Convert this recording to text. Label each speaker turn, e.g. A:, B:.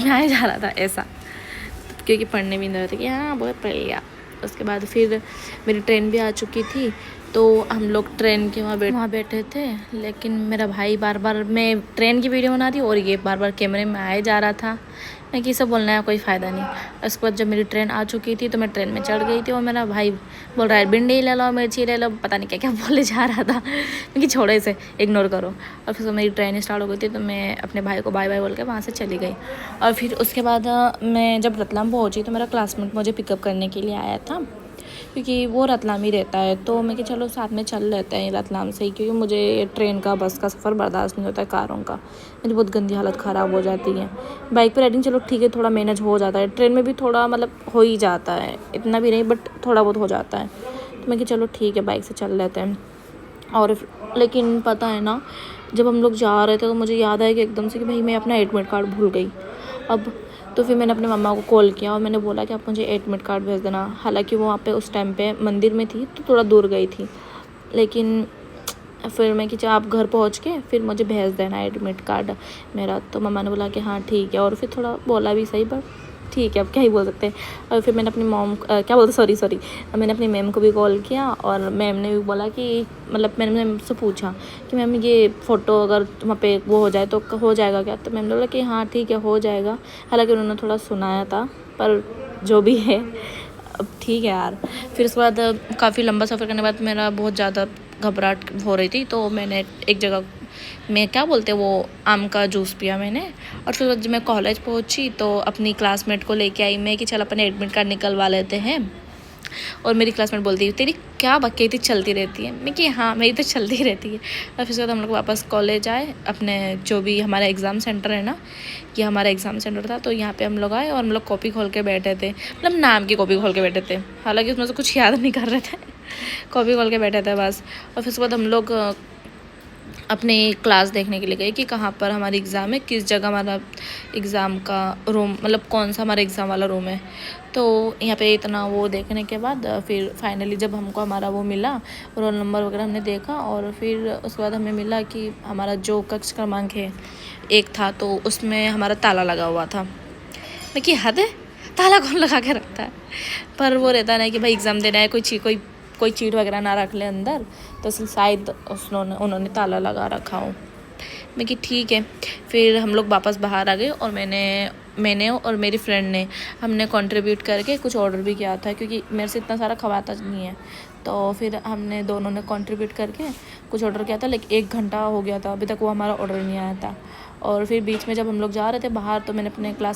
A: में आया जा रहा था ऐसा, क्योंकि पढ़ने भी नहीं रहे थे कि हाँ बहुत पढ़ लिया। उसके बाद फिर मेरी ट्रेन भी आ चुकी थी, तो हम लोग ट्रेन के वहाँ बैठे थे। लेकिन मेरा भाई बार बार, मैं ट्रेन की वीडियो बना रही और ये बार बार कैमरे में आया जा रहा था। मैं कि सब बोलने का कोई फ़ायदा नहीं। उसके बाद जब मेरी ट्रेन आ चुकी थी तो मैं ट्रेन में चढ़ गई थी और मेरा भाई बोल रहा है भिंडी ले लो, मिर्ची ले लो, पता नहीं क्या क्या बोले जा रहा था। क्योंकि छोड़ो इसे, इग्नोर करो। और फिर मेरी ट्रेन स्टार्ट हो गई थी तो मैं अपने भाई को बाय बाय बोल के वहाँ से चली गई। और फिर उसके बाद मैं जब रतलाम पहुँची तो मेरा क्लासमेट मुझे पिकअप करने के लिए आया था, क्योंकि वो रतलाम ही रहता है। तो मैं कि चलो साथ में चल लेते हैं रतलाम से ही, क्योंकि मुझे ट्रेन का बस का सफ़र बर्दाश्त नहीं होता है, कारों का मेरी बहुत गंदी हालत ख़राब हो जाती है। बाइक पर राइडिंग चलो ठीक है, थोड़ा मैनेज हो जाता है, ट्रेन में भी थोड़ा मतलब हो ही जाता है, इतना भी नहीं बट थोड़ा बहुत हो जाता है। तो मैं कि चलो ठीक है बाइक से चल लेते हैं। और लेकिन पता है ना, जब हम लोग जा रहे थे तो मुझे याद आया कि एकदम से कि भाई मैं अपना एडमिट कार्ड भूल गई। अब तो फिर मैंने अपने मम्मा को कॉल किया और मैंने बोला कि आप मुझे एडमिट कार्ड भेज देना। हालांकि वो वहाँ पे उस टाइम पे मंदिर में थी तो थोड़ा दूर गई थी, लेकिन फिर मैं कि आप घर पहुँच के फिर मुझे भेज देना एडमिट कार्ड मेरा। तो मम्मा ने बोला कि हाँ ठीक है, और फिर थोड़ा बोला भी सही, बट ठीक है अब क्या ही बोल सकते हैं। और फिर मैंने अपनी मॉम क्या बोलते सॉरी मैंने अपनी मैम को भी कॉल किया और मैम ने भी बोला कि मतलब मैंने मैम से पूछा कि मैम ये फ़ोटो अगर वहाँ पे वो हो जाए तो हो जाएगा क्या। तो मैम ने बोला कि हाँ ठीक है हो जाएगा। हालांकि उन्होंने थोड़ा सुनाया था, पर जो भी है अब ठीक है यार। फिर उसके बाद काफ़ी लंबा सफ़र करने के बाद मेरा बहुत ज़्यादा घबराहट हो रही थी, तो मैंने एक जगह में क्या बोलते हैं वो आम का जूस पिया मैंने। और फिर जब मैं कॉलेज पहुंची तो अपनी क्लासमेट को लेके आई मैं कि चल अपने एडमिट कार्ड निकलवा लेते हैं। और मेरी क्लासमेट बोलती है तेरी क्या बकैती चलती रहती है। मैं कि हाँ मेरी तो चलती रहती है। और फिर उसके बाद हम लोग वापस कॉलेज आए, अपने जो भी हमारा एग्ज़ाम सेंटर है ना, कि हमारा एग्ज़ाम सेंटर था, तो यहाँ पे हम लोग आए और हम लोग कॉपी खोल के बैठे थे, मतलब नाम की कॉपी खोल के बैठे थे, हालांकि उसमें से कुछ याद नहीं कर रहे थे। कॉपी खोल के बैठे थे बस। और फिर उसके बाद हम लोग अपने क्लास देखने के लिए गए कि कहाँ पर हमारी एग्ज़ाम है, किस जगह हमारा एग्ज़ाम का रूम, मतलब कौन सा हमारा एग्ज़ाम वाला रूम है। तो यहाँ पे इतना वो देखने के बाद फिर फाइनली जब हमको हमारा वो मिला, रोल नंबर वगैरह हमने देखा, और फिर उसके बाद हमें मिला कि हमारा जो कक्ष क्रमांक है 1 था, तो उसमें हमारा ताला लगा हुआ था। मैं कि हद है, ताला कौन लगा के रखता है। पर वो रहता है कि भाई एग्ज़ाम देना है, कोई चीट वगैरह ना रख ले अंदर, तो शायद उन्होंने ताला लगा रखा हो। मैं कि ठीक है। फिर हम लोग वापस बाहर आ गए और मैंने और मेरी फ्रेंड ने हमने कंट्रीब्यूट करके कुछ ऑर्डर भी किया था, क्योंकि मेरे से इतना सारा खवाता नहीं है। तो फिर हमने दोनों ने कंट्रीब्यूट करके कुछ ऑर्डर किया था, लेकिन 1 घंटा हो गया था, अभी तक वो हमारा ऑर्डर नहीं आया था। और फिर बीच में जब हम लोग जा रहे थे बाहर, तो मैंने अपने क्लास